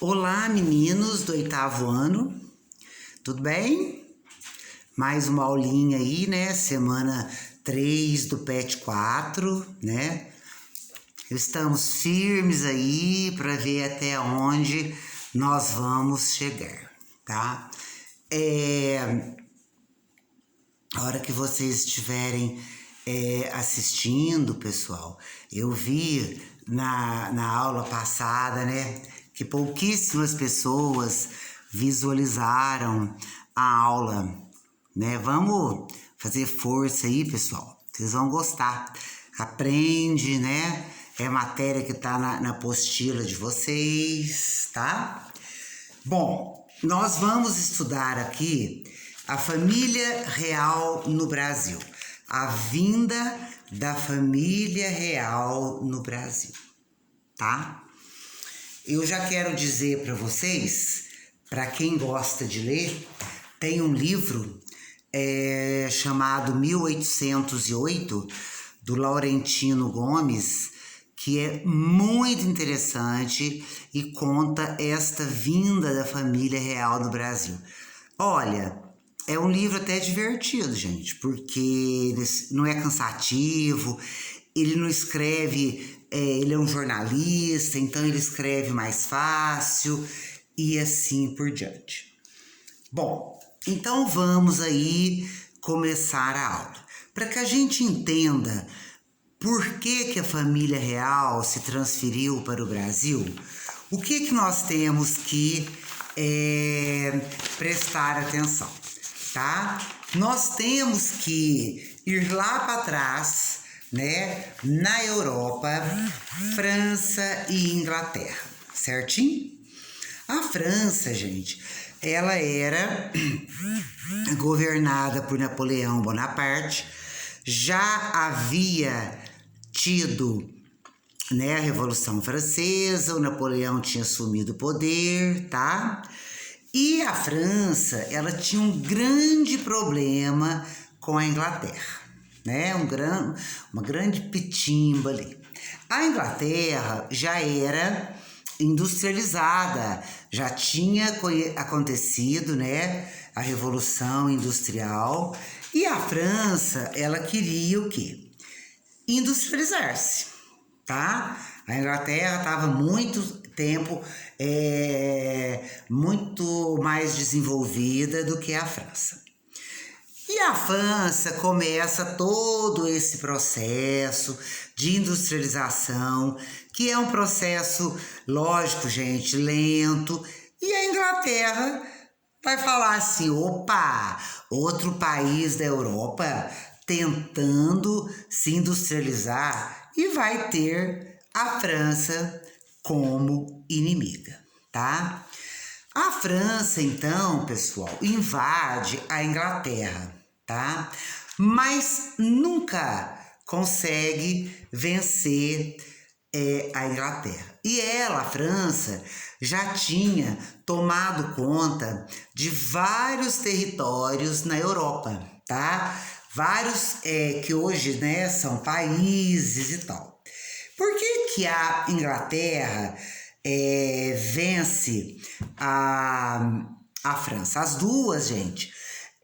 Olá, meninos do 8º ano, tudo bem? Mais uma aulinha aí, né? Semana 3 do PET 4, né? Estamos firmes aí para ver até onde nós vamos chegar, tá? A hora que vocês estiverem assistindo, pessoal, eu vi na aula passada, né, que pouquíssimas pessoas visualizaram a aula, né? Vamos fazer força aí, pessoal, vocês vão gostar. Aprende, né? É matéria que tá na apostila de vocês, tá? Bom, nós vamos estudar aqui a família real no Brasil, a vinda da família real no Brasil, tá? Eu já quero dizer para vocês, para quem gosta de ler, tem um livro chamado 1808, do Laurentino Gomes, que é muito interessante e conta esta vinda da família real no Brasil. Olha, é um livro até divertido, gente, porque não é cansativo, ele não escreve, ele é um jornalista, então ele escreve mais fácil e assim por diante. Bom, então vamos aí começar a aula. Para que a gente entenda por que a família real se transferiu para o Brasil, o que nós temos que prestar atenção, tá? Nós temos que ir lá para trás, né, na Europa, França e Inglaterra, certinho? A França, gente, ela era governada por Napoleão Bonaparte, já havia tido, né, a Revolução Francesa, o Napoleão tinha assumido o poder, tá? E a França, ela tinha um grande problema com a Inglaterra, né? Uma grande pitimba ali. A Inglaterra já era industrializada, já tinha acontecido, né, a Revolução Industrial, e a França, ela queria o quê? Industrializar-se, tá? A Inglaterra estava muito tempo muito mais desenvolvida do que a França. E a França começa todo esse processo de industrialização, que é um processo, lógico, gente, lento, e a Inglaterra vai falar assim, opa, outro país da Europa tentando se industrializar, e vai ter a França como inimiga, tá? A França, então, pessoal, invade a Inglaterra, tá? Mas nunca consegue vencer a Inglaterra. E ela, a França, já tinha tomado conta de vários territórios na Europa, tá? Vários que hoje, né, são países e tal. Por que a Inglaterra vence a França? As duas, gente,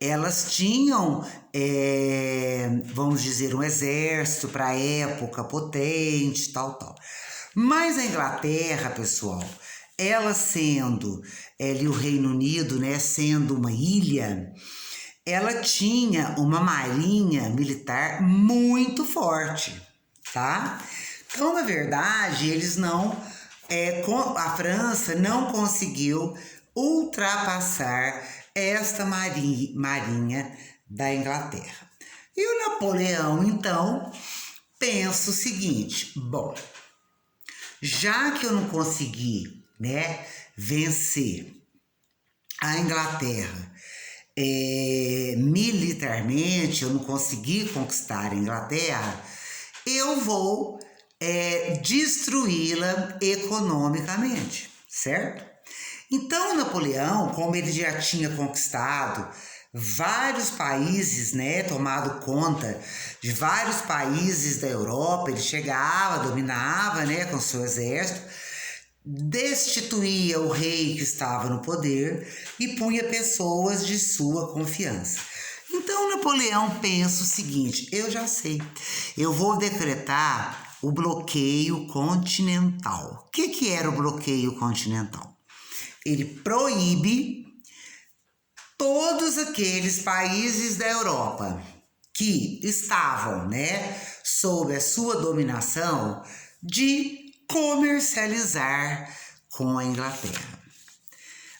elas tinham, vamos dizer, um exército para a época potente, tal. Mas a Inglaterra, pessoal, ela sendo ali o Reino Unido, né, sendo uma ilha, ela tinha uma marinha militar muito forte, tá? Então, na verdade, a França não conseguiu ultrapassar esta marinha da Inglaterra. E o Napoleão, então, pensa o seguinte, bom, já que eu não consegui, né, vencer a Inglaterra militarmente, eu não consegui conquistar a Inglaterra, eu vou destruí-la economicamente, certo? Então, Napoleão, como ele já tinha conquistado vários países, né, tomado conta de vários países da Europa, ele chegava, dominava, né, com seu exército, destituía o rei que estava no poder e punha pessoas de sua confiança. Então Napoleão pensa o seguinte: eu já sei, eu vou decretar o bloqueio continental. O que era o bloqueio continental? Ele proíbe todos aqueles países da Europa que estavam, sob a sua dominação de comercializar com a Inglaterra.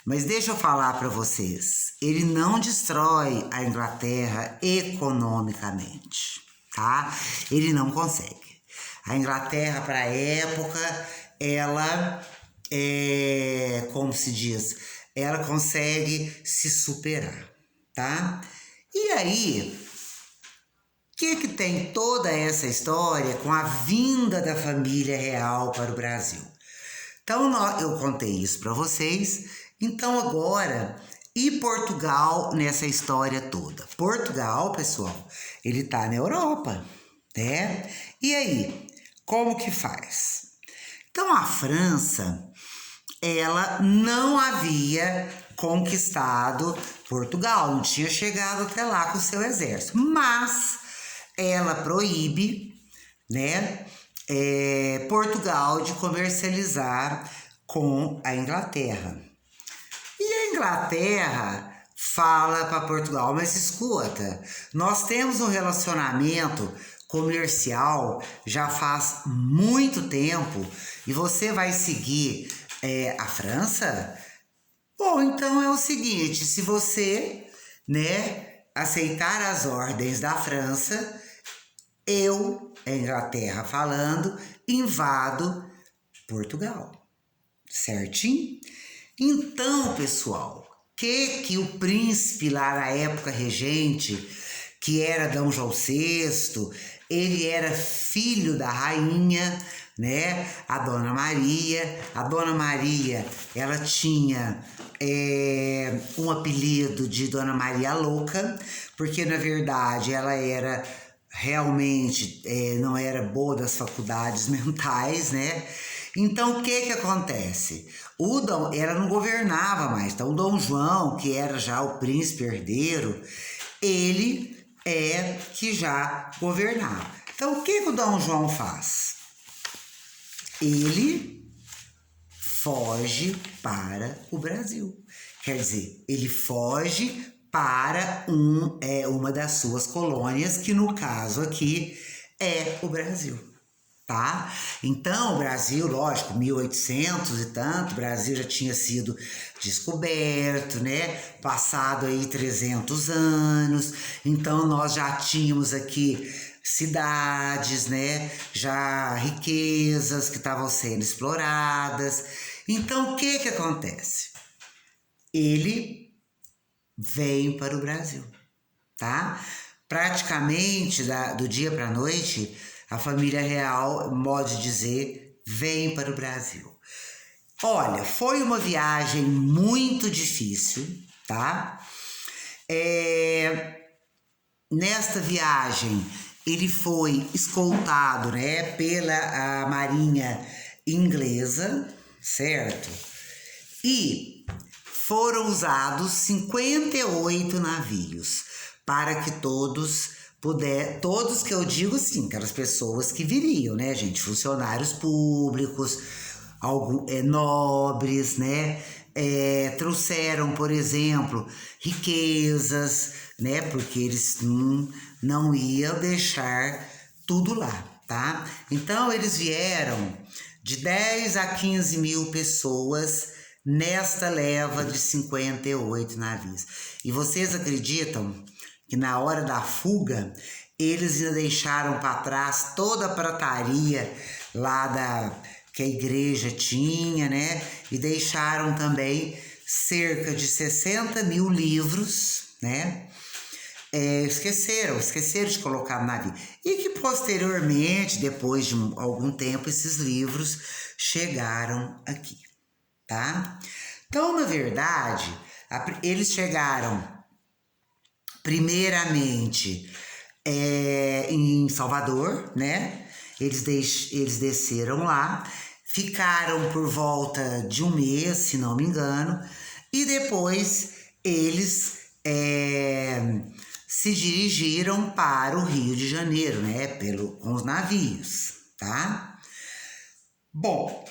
Mas deixa eu falar para vocês, ele não destrói a Inglaterra economicamente, tá? Ele não consegue. A Inglaterra, para a época, ela como se diz, ela consegue se superar, tá? E aí, o que tem toda essa história com a vinda da família real para o Brasil? Então, eu contei isso para vocês. Então, agora, e Portugal nessa história toda? Portugal, pessoal, ele tá na Europa, né? E aí, como que faz? Então, a França, ela não havia conquistado Portugal, não tinha chegado até lá com o seu exército, mas ela proíbe, Portugal de comercializar com a Inglaterra. E a Inglaterra fala para Portugal: mas escuta, nós temos um relacionamento comercial já faz muito tempo e você vai seguir a França? Bom, então é o seguinte, se você, aceitar as ordens da França, eu, a Inglaterra falando, invado Portugal, certinho? Então, pessoal, que o príncipe lá na época regente, que era D. João VI, ele era filho da rainha, a Dona Maria. A Dona Maria, ela tinha um apelido de Dona Maria Louca, porque na verdade ela era realmente, não era boa das faculdades mentais, Então, o que acontece? Ela não governava mais. Então, o Dom João, que era já o príncipe herdeiro, ele que já governava. Então, o que o Dom João faz? Ele foge para o Brasil. Quer dizer, ele foge para uma das suas colônias, que no caso aqui é o Brasil. Tá? Então, o Brasil, lógico, 1800 e tanto, o Brasil já tinha sido descoberto, Passado aí 300 anos, então nós já tínhamos aqui cidades, Já riquezas que estavam sendo exploradas. Então, o que acontece? Ele vem para o Brasil, tá? Praticamente do dia para a noite, a família real, modo de dizer, vem para o Brasil. Olha, foi uma viagem muito difícil, tá? Nesta viagem, ele foi escoltado, pela Marinha Inglesa, certo? E foram usados 58 navios para que todos que eu digo assim, aquelas pessoas que viriam, gente? Funcionários públicos, nobres, trouxeram, por exemplo, riquezas, porque eles não iam deixar tudo lá, tá? Então, eles vieram de 10 a 15 mil pessoas nesta leva de 58 navios. E vocês acreditam que na hora da fuga, eles ainda deixaram para trás toda a prataria lá que a igreja tinha, E deixaram também cerca de 60 mil livros, Esqueceram de colocar no navio. E que posteriormente, depois de algum tempo, esses livros chegaram aqui, tá? Então, na verdade, eles chegaram primeiramente em Salvador, Eles desceram lá, ficaram por volta de um mês, se não me engano, e depois eles se dirigiram para o Rio de Janeiro, né, com os navios, tá? Bom,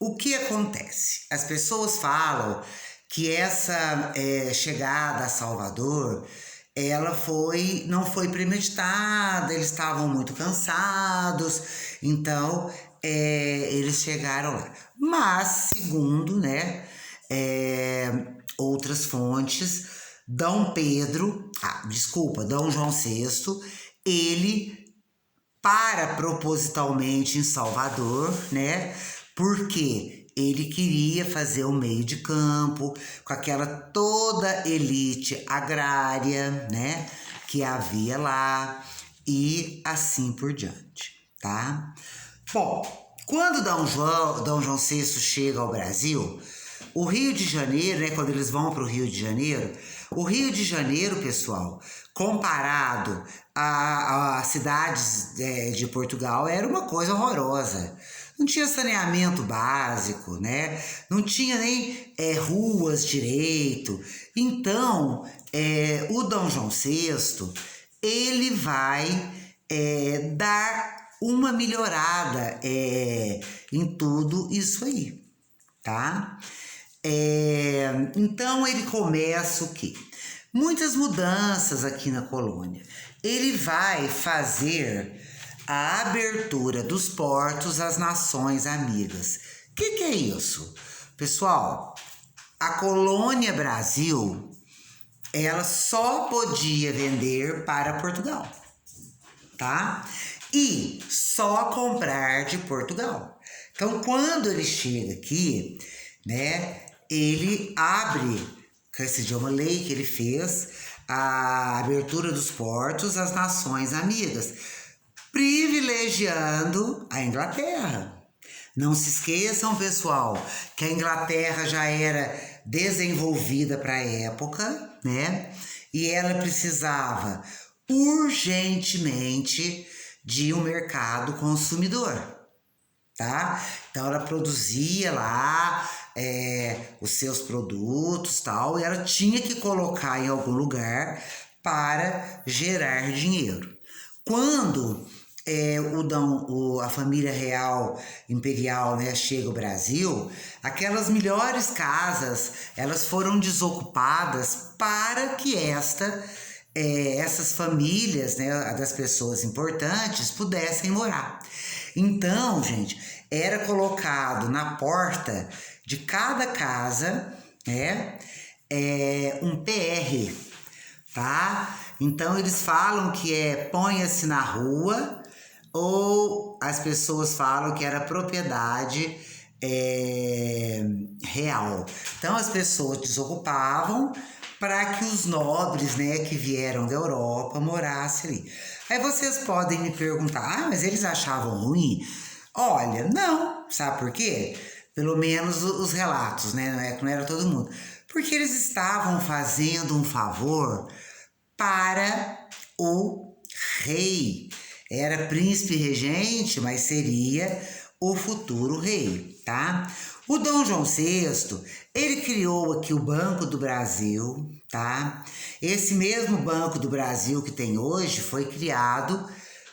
o que acontece? As pessoas falam que essa chegada a Salvador, ela não foi premeditada, eles estavam muito cansados, então eles chegaram lá. Mas, segundo, né, outras fontes, Dom João VI, ele para propositalmente em Salvador, né, porque ele queria fazer o meio de campo com aquela toda elite agrária, né, que havia lá e assim por diante, tá? Bom, quando Dom João VI chega ao Brasil, o Rio de Janeiro, né, quando eles vão para o Rio de Janeiro, o Rio de Janeiro, pessoal, comparado às cidades de Portugal, era uma coisa horrorosa. Não tinha saneamento básico, né? Não tinha nem ruas direito. Então, o Dom João VI, ele vai dar uma melhorada em tudo isso aí, tá? Então, ele começa o quê? Muitas mudanças aqui na colônia. Ele vai fazer a abertura dos portos às nações amigas. O que é isso? Pessoal, a colônia Brasil, ela só podia vender para Portugal, tá? E só comprar de Portugal. Então, quando ele chega aqui, né, ele abre, esse é uma lei que ele fez, a abertura dos portos às nações amigas, privilegiando a Inglaterra. Não se esqueçam, pessoal, que a Inglaterra já era desenvolvida para a época, né? E ela precisava urgentemente de um mercado consumidor, tá? Então ela produzia lá os seus produtos, tal, e ela tinha que colocar em algum lugar para gerar dinheiro. Quando a família real imperial, né, chega ao Brasil, aquelas melhores casas, elas foram desocupadas para que essas famílias, né, das pessoas importantes, pudessem morar. Então, gente, era colocado na porta de cada casa, né, um PR, tá? Então, eles falam que ponha-se na rua, ou as pessoas falam que era propriedade real. Então, as pessoas desocupavam para que os nobres, né, que vieram da Europa morassem ali. Aí vocês podem me perguntar, mas eles achavam ruim? Olha, não, sabe por quê? Pelo menos os relatos, né, não era todo mundo. Porque eles estavam fazendo um favor para o rei. Era príncipe regente, mas seria o futuro rei, tá? O Dom João VI, ele criou aqui o Banco do Brasil, tá? Esse mesmo Banco do Brasil que tem hoje foi criado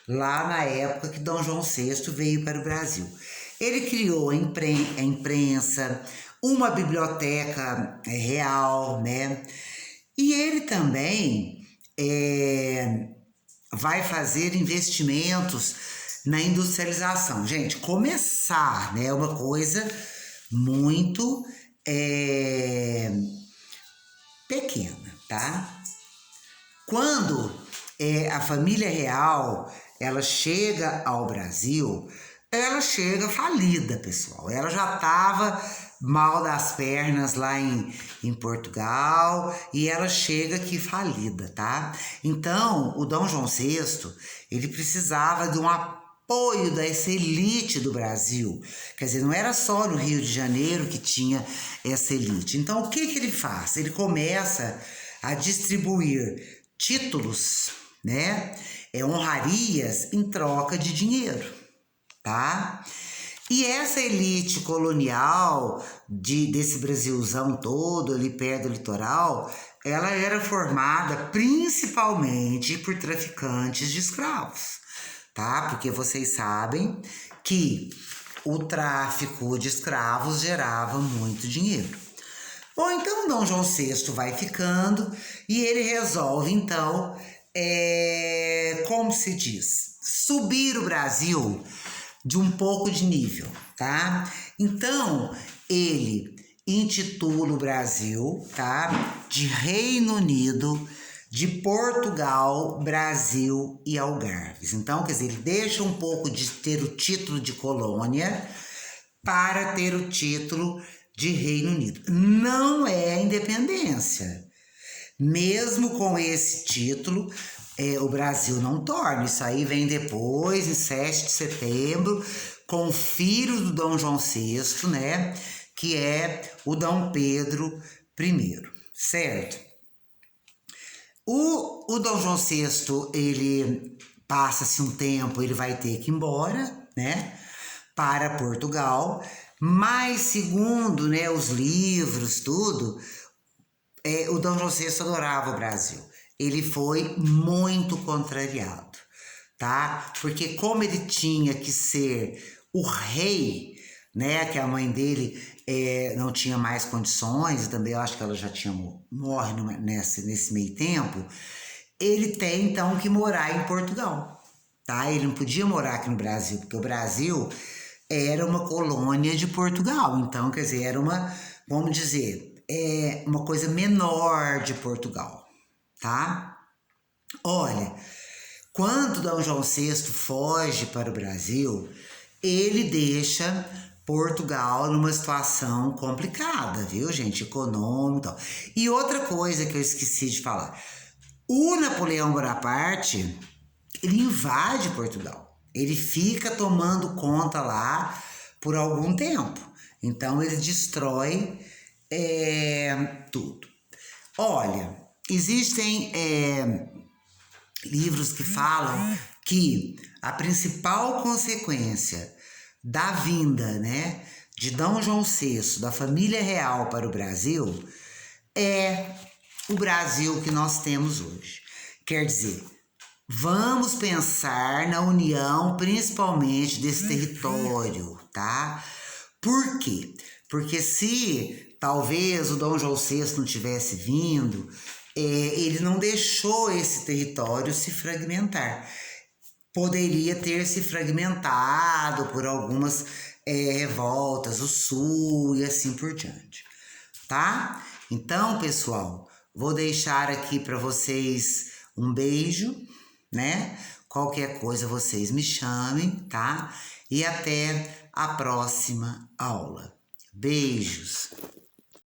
lá na época que Dom João VI veio para o Brasil. Ele criou a imprensa, uma biblioteca real, né? E ele também vai fazer investimentos na industrialização. Gente, começar, né, é uma coisa muito pequena, tá? Quando a família real ela chega ao Brasil, ela chega falida, pessoal. Ela já estava mal das pernas lá em Portugal e ela chega aqui falida, tá? Então, o Dom João VI, ele precisava de um apoio dessa elite do Brasil. Quer dizer, não era só no Rio de Janeiro que tinha essa elite. Então, o que ele faz? Ele começa a distribuir títulos, né? Honrarias em troca de dinheiro, tá? E essa elite colonial desse Brasilzão todo ali perto do litoral, ela era formada principalmente por traficantes de escravos, tá? Porque vocês sabem que o tráfico de escravos gerava muito dinheiro. Bom, então Dom João VI vai ficando e ele resolve, então, como se diz, subir o Brasil de um pouco de nível, tá? Então, ele intitula o Brasil, tá? De Reino Unido, de Portugal, Brasil e Algarves. Então, quer dizer, ele deixa um pouco de ter o título de colônia para ter o título de Reino Unido. Não é independência. Mesmo com esse título, o Brasil não torna. Isso aí vem depois, em 7 de setembro, com o filho do Dom João VI, né? Que é o Dom Pedro I, certo? O Dom João VI, ele passa-se um tempo, ele vai ter que ir embora, né? Para Portugal, mas segundo, né, os livros, tudo, o Dom João VI adorava o Brasil. Ele foi muito contrariado, tá? Porque como ele tinha que ser o rei, né? Que a mãe dele não tinha mais condições, e também eu acho que ela já morre nesse meio tempo. Ele tem então que morar em Portugal, tá? Ele não podia morar aqui no Brasil, porque o Brasil era uma colônia de Portugal. Então, quer dizer, era vamos dizer, uma coisa menor de Portugal, tá? Olha, quando Dom João VI foge para o Brasil, ele deixa Portugal numa situação complicada, viu, gente? Econômica. E outra coisa que eu esqueci de falar. O Napoleão Bonaparte, ele invade Portugal. Ele fica tomando conta lá por algum tempo. Então, ele destrói tudo. Olha, existem livros que falam que a principal consequência da vinda, né, de Dom João VI, da família real para o Brasil, é o Brasil que nós temos hoje. Quer dizer, vamos pensar na união, principalmente desse território, tá? Por quê? Porque se talvez o Dom João VI não tivesse vindo, ele não deixou esse território se fragmentar. Poderia ter se fragmentado por algumas revoltas, o Sul e assim por diante, tá? Então, pessoal, vou deixar aqui para vocês um beijo, né? Qualquer coisa vocês me chamem, tá? E até a próxima aula. Beijos!